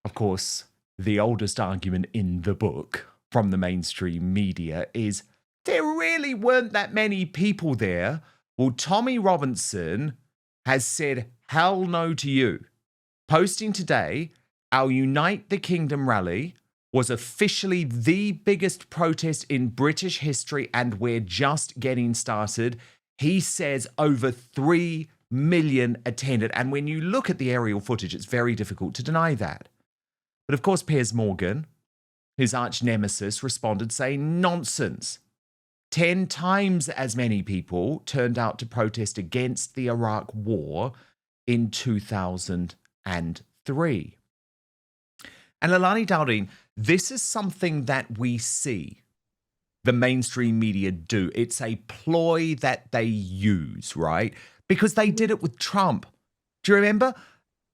of course, the oldest argument in the book from the mainstream media is there really weren't that many people there. Well, Tommy Robinson has said hell no to you. Posting today, our Unite the Kingdom rally was officially the biggest protest in British history, and we're just getting started. He says over 3 million attended. And when you look at the aerial footage, it's very difficult to deny that. But of course, Piers Morgan, his arch nemesis, responded saying nonsense. 10 times as many people turned out to protest against the Iraq War in 2003. And Alani Dowding, this is something that we see the mainstream media do. It's a ploy that they use, right? Because they did it with Trump. Do you remember?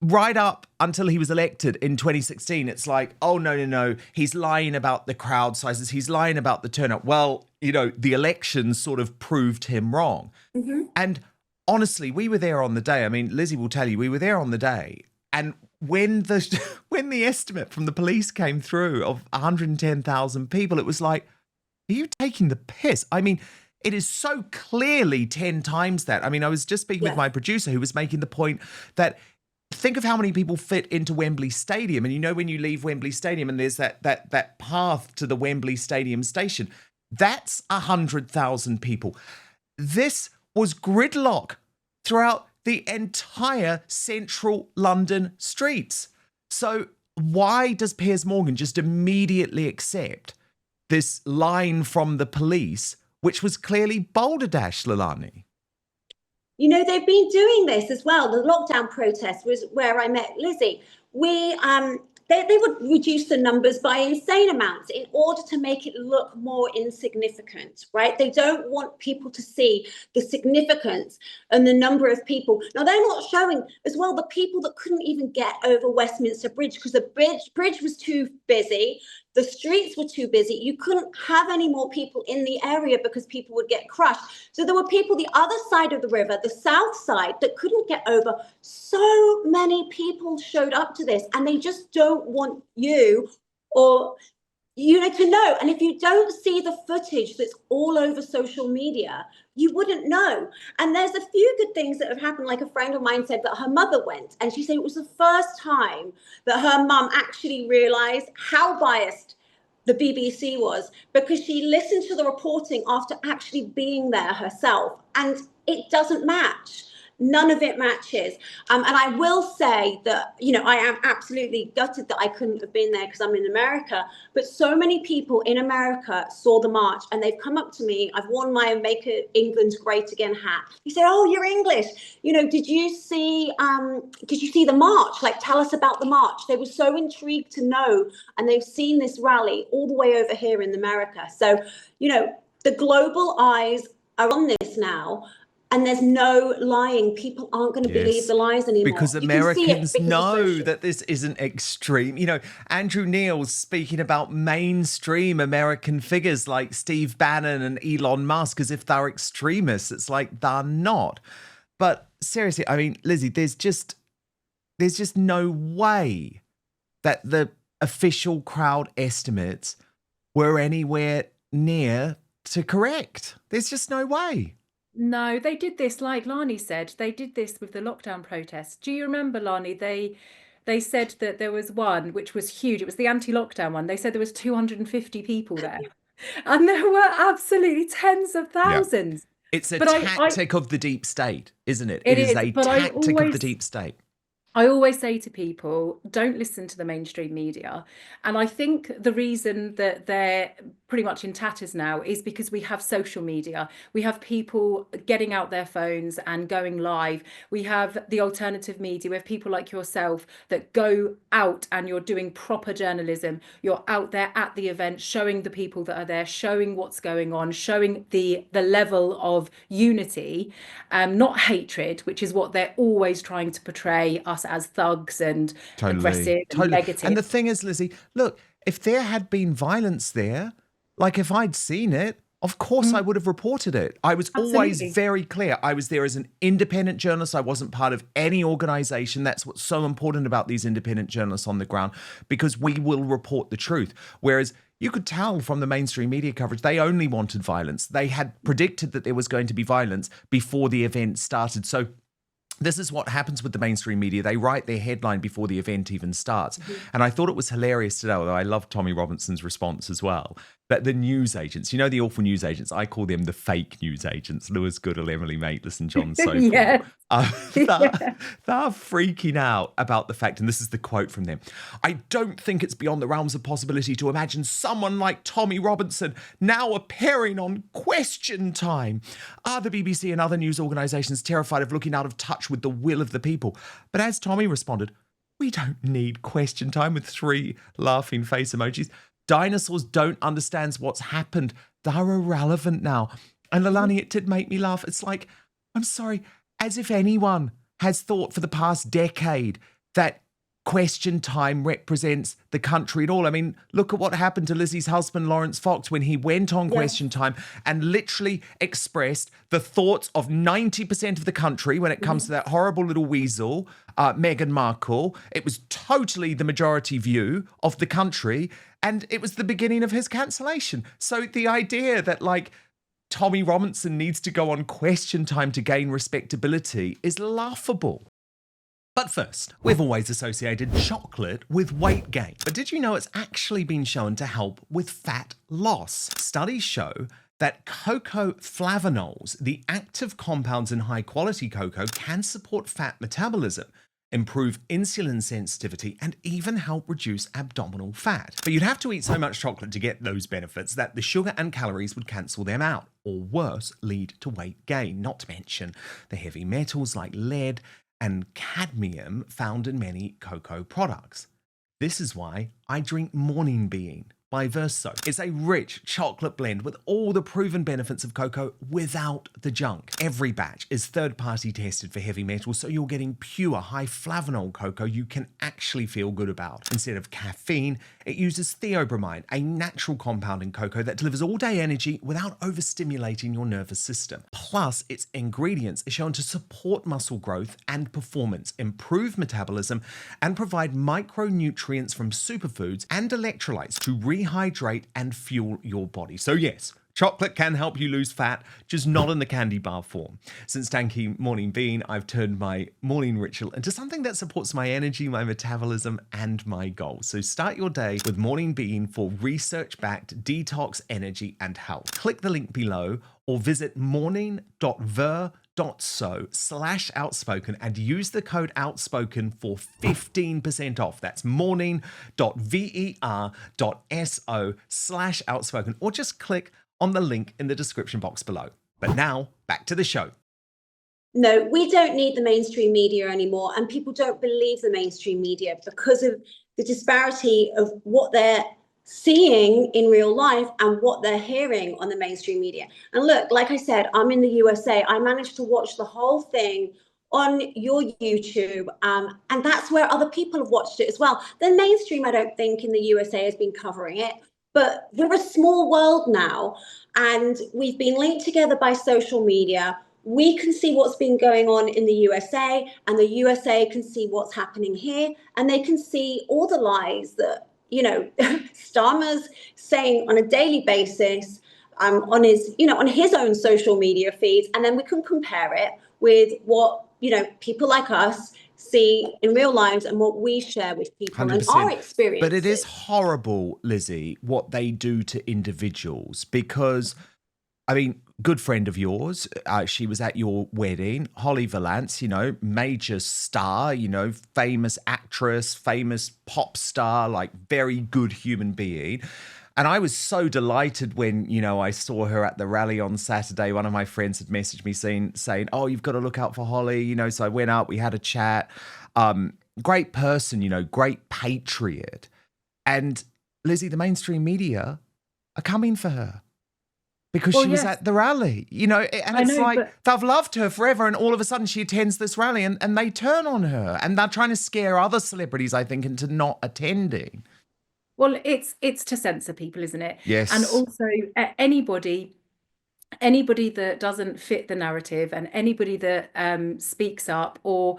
Right up until he was elected in 2016, it's like, oh, no. He's lying about the crowd sizes. He's lying about the turnout. Well, the election sort of proved him wrong. Mm-hmm. And honestly, we were there on the day. I mean, Lizzie will tell you, we were there on the day. And when the estimate from the police came through of 110,000 people, it was like, are you taking the piss? I mean, it is so clearly 10 times that. I mean, I was just speaking with my producer who was making the point that think of how many people fit into Wembley Stadium. And when you leave Wembley Stadium and there's that path to the Wembley Stadium station, that's 100,000 people. This was gridlock throughout the entire central London streets. So why does Piers Morgan just immediately accept this line from the police, which was clearly balderdash, Lilani? They've been doing this as well. The lockdown protest was where I met Lizzie. They would reduce the numbers by insane amounts in order to make it look more insignificant, right? They don't want people to see the significance and the number of people. Now, they're not showing as well the people that couldn't even get over Westminster Bridge because the bridge was too busy. The streets were too busy. You couldn't have any more people in the area because people would get crushed. So there were people the other side of the river, the south side, that couldn't get over. So many people showed up to this, and they just don't want you or to know. And if you don't see the footage that's all over social media, you wouldn't know. And there's a few good things that have happened. Like a friend of mine said that her mother went, and she said it was the first time that her mum actually realized how biased the BBC was, because she listened to the reporting after actually being there herself, and it doesn't match. None of it matches. And I will say that, I am absolutely gutted that I couldn't have been there because I'm in America. But so many people in America saw the march, and they've come up to me. I've worn my Make England Great Again hat. He said, "Oh, you're English. Did you see the march? Like, tell us about the march." They were so intrigued to know, and they've seen this rally all the way over here in America. So, the global eyes are on this now. And there's no lying. People aren't going to believe the lies anymore. Because Americans know that this isn't extreme. Andrew Neil's speaking about mainstream American figures like Steve Bannon and Elon Musk as if they're extremists. It's like they're not. But seriously, I mean, Lizzie, there's just no way that the official crowd estimates were anywhere near to correct. There's just no way. No, they did this, like Lani said, they did this with the lockdown protests. Do you remember, Lani? They said that there was one which was huge. It was the anti-lockdown one. They said there was 250 people there. And there were absolutely tens of thousands. Yeah. It's a tactic of the deep state, isn't it? It is a tactic of the deep state. I always say to people, don't listen to the mainstream media. And I think the reason that they're pretty much in tatters now is because we have social media. We have people getting out their phones and going live. We have the alternative media. We have people like yourself that go out and you're doing proper journalism. You're out there at the event, showing the people that are there, showing what's going on, showing the level of unity, not hatred, which is what they're always trying to portray us as thugs and aggressive and negative. And the thing is, Lizzie, look, if there had been violence there, like if I'd seen it Of course, I would have reported it. I was always Absolutely. very clear. I was there as an independent journalist. I wasn't part of any organization. That's what's so important about these independent journalists on the ground, because we will report the truth. Whereas you could tell from the mainstream media coverage, they only wanted violence. They had predicted that there was going to be violence before the event started. So this is what happens with the mainstream media. They write their headline before the event even starts. And I thought it was hilarious today, although I love Tommy Robinson's response as well. But the news agents, you know, the awful news agents, I call them the fake news agents. Lewis Goodall, Emily Maitlis and John Sopel. Yeah. They're freaking out about the fact, and this is the quote from them, "I don't think it's beyond the realms of possibility to imagine someone like Tommy Robinson now appearing on Question Time. Are the BBC and other news organisations terrified of looking out of touch with the will of the people?" But as Tommy responded, "We don't need Question Time," with 3 laughing face emojis. "Dinosaurs don't understand what's happened. They're irrelevant now." And Lilani, it did make me laugh. It's like, I'm sorry, as if anyone has thought for the past decade that Question Time represents the country at all. I mean, look at what happened to Lizzie's husband, Lawrence Fox, when he went on Question Time and literally expressed the thoughts of 90% of the country when it comes to that horrible little weasel, Meghan Markle. It was totally the majority view of the country, and it was the beginning of his cancellation. So the idea that, like, Tommy Robinson needs to go on Question Time to gain respectability is laughable. But first, we've always associated chocolate with weight gain. But did you know it's actually been shown to help with fat loss? Studies show that cocoa flavonols, the active compounds in high-quality cocoa, can support fat metabolism, improve insulin sensitivity, and even help reduce abdominal fat. But you'd have to eat so much chocolate to get those benefits that the sugar and calories would cancel them out, or worse, lead to weight gain, not to mention the heavy metals like lead and cadmium found in many cocoa products. This is why I drink Morning Bean by Verso. It's a rich chocolate blend with all the proven benefits of cocoa without the junk. Every batch is third-party tested for heavy metals, so you're getting pure high flavanol cocoa you can actually feel good about. Instead of caffeine, it uses theobromine, a natural compound in cocoa that delivers all-day energy without overstimulating your nervous system. Plus, its ingredients are shown to support muscle growth and performance, improve metabolism, and provide micronutrients from superfoods and electrolytes to rehydrate and fuel your body. So yes, chocolate can help you lose fat, just not in the candy bar form. Since tanking Morning Bean, I've turned my morning ritual into something that supports my energy, my metabolism, and my goals. So start your day with Morning Bean for research-backed detox, energy, and health. Click the link below or visit morning.ver.so/outspoken and use the code outspoken for 15% off. That's morning.ver.so/outspoken, or just click on the link in the description box below. But now, back to the show. No, we don't need the mainstream media anymore, and people don't believe the mainstream media because of the disparity of what they're seeing in real life and what they're hearing on the mainstream media. And look, like I said, I'm in the USA. I managed to watch the whole thing on your YouTube, and that's where other people have watched it as well. The mainstream, I don't think, in the USA has been covering it, but we're a small world now, and we've been linked together by social media. We can see what's been going on in the USA, and the USA can see what's happening here, and they can see all the lies that, you know, Starmer's saying on a daily basis, on his, you know, on his own social media feeds, and then we can compare it with what, you know, people like us see in real lives and what we share with people 100%. and our experiences. But it is horrible, Lizzie, what they do to individuals, because, I mean, good friend of yours, she was at your wedding, Holly Valance, you know, major star, you know, famous actress, famous pop star, like very good human being. And I was so delighted when, you know, I saw her at the rally on Saturday. One of my friends had messaged me saying, "Oh, you've got to look out for Holly." You know, so I went up, we had a chat. Great person, you know, great patriot. And Lizzie, the mainstream media are coming for her because she was at the rally, you know, and it's like they've loved her forever. And all of a sudden she attends this rally and they turn on her, and they're trying to scare other celebrities, I think, into not attending. Well, it's to censor people, isn't it? Yes. And also anybody anybody that doesn't fit the narrative and anybody that speaks up or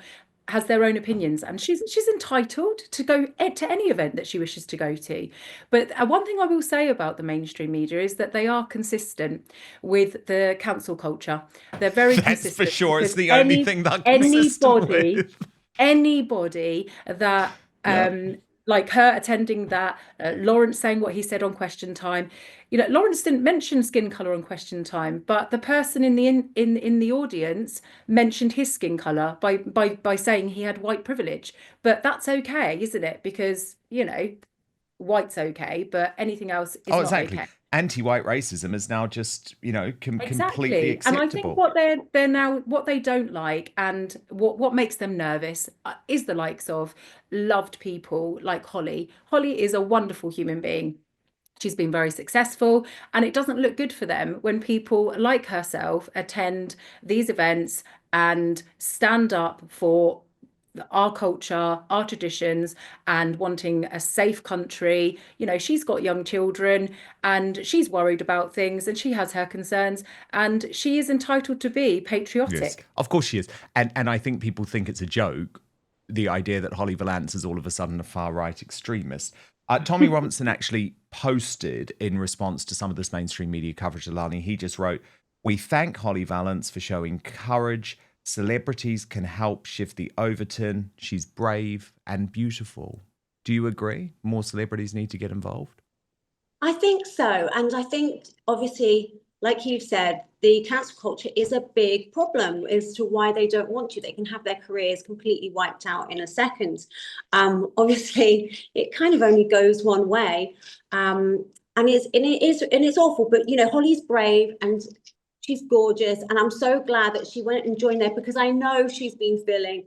has their own opinions, and she's entitled to go to any event that she wishes to go to. But one thing I will say about the mainstream media is that they are consistent with the cancel culture. They're very That's consistent, for sure. It's because the only thing they're consistent with. anybody that Yeah. like her attending that, Lawrence saying what he said on Question Time. You know, Lawrence didn't mention skin color on Question Time, but the person in the audience mentioned his skin color by saying he had white privilege. But that's okay, isn't it? Because, you know, white's okay, but anything else is Oh, not exactly. okay. Anti-white racism is now just, completely Exactly. And I think acceptable. what they're now, what they don't like, and what makes them nervous, is the likes of loved people like Holly. Holly is a wonderful human being. She's been very successful, and it doesn't look good for them when people like herself attend these events and stand up for our culture, our traditions, and wanting a safe country. You know, she's got young children and she's worried about things and she has her concerns, and she is entitled to be Yes, patriotic. of course she is. And I think people think it's a joke, the idea that Holly Valance is all of a sudden a far-right extremist. Tommy Robinson actually posted in response to some of this mainstream media coverage, Alani. He just wrote, "We thank Holly Valance for showing courage. Celebrities can help shift the Overton. She's brave and beautiful." Do you agree? More celebrities need to get involved? I think so. And I think, obviously, like you've said, the cancel culture is a big problem as to why they don't want to. They can have their careers completely wiped out in a second. Obviously, it kind of only goes one way. And it's awful. But, you know, Holly's brave and she's gorgeous. And I'm so glad that she went and joined there, because I know she's been feeling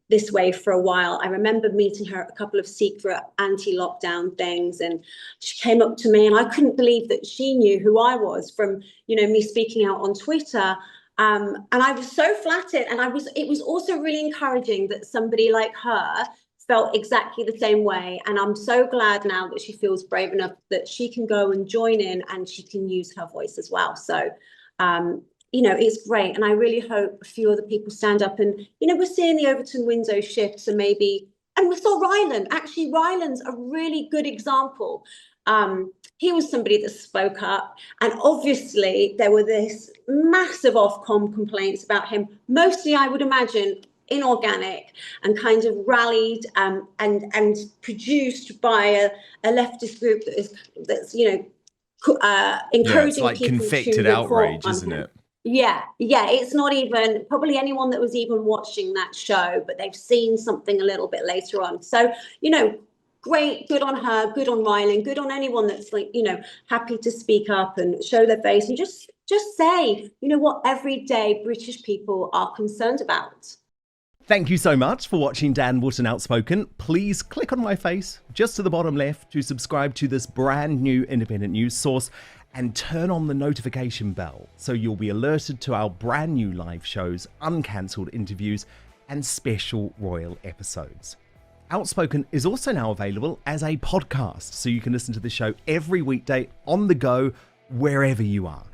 this way for a while. I remember meeting her at a couple of secret anti-lockdown things, and she came up to me, and I couldn't believe that she knew who I was from, you know, me speaking out on Twitter. And I was so flattered, and it was also really encouraging that somebody like her felt exactly the same way. And I'm so glad now that she feels brave enough that she can go and join in, and she can use her voice as well. So you know, it's great. And I really hope a few other people stand up. And, you know, we're seeing the Overton window shift. So maybe, and we saw Ryland. Actually, Ryland's a really good example. He was somebody that spoke up. And obviously, there were this massive Ofcom complaints about him, mostly, I would imagine, inorganic, and kind of rallied and produced by a leftist group that's, you know, Yeah, it's encouraging like people to convicted report outrage, on isn't him. it? Yeah, it's not even probably anyone that was even watching that show, but they've seen something a little bit later on. So, you know, great, good on her, good on Rylan, good on anyone that's, like, you know, happy to speak up and show their face and just say, you know, what everyday British people are concerned about. Thank you so much for watching Dan Wootton Outspoken. Please click on my face just to the bottom left to subscribe to this brand new independent news source, and turn on the notification bell so you'll be alerted to our brand new live shows, uncancelled interviews, and special royal episodes. Outspoken is also now available as a podcast, so you can listen to the show every weekday on the go, wherever you are.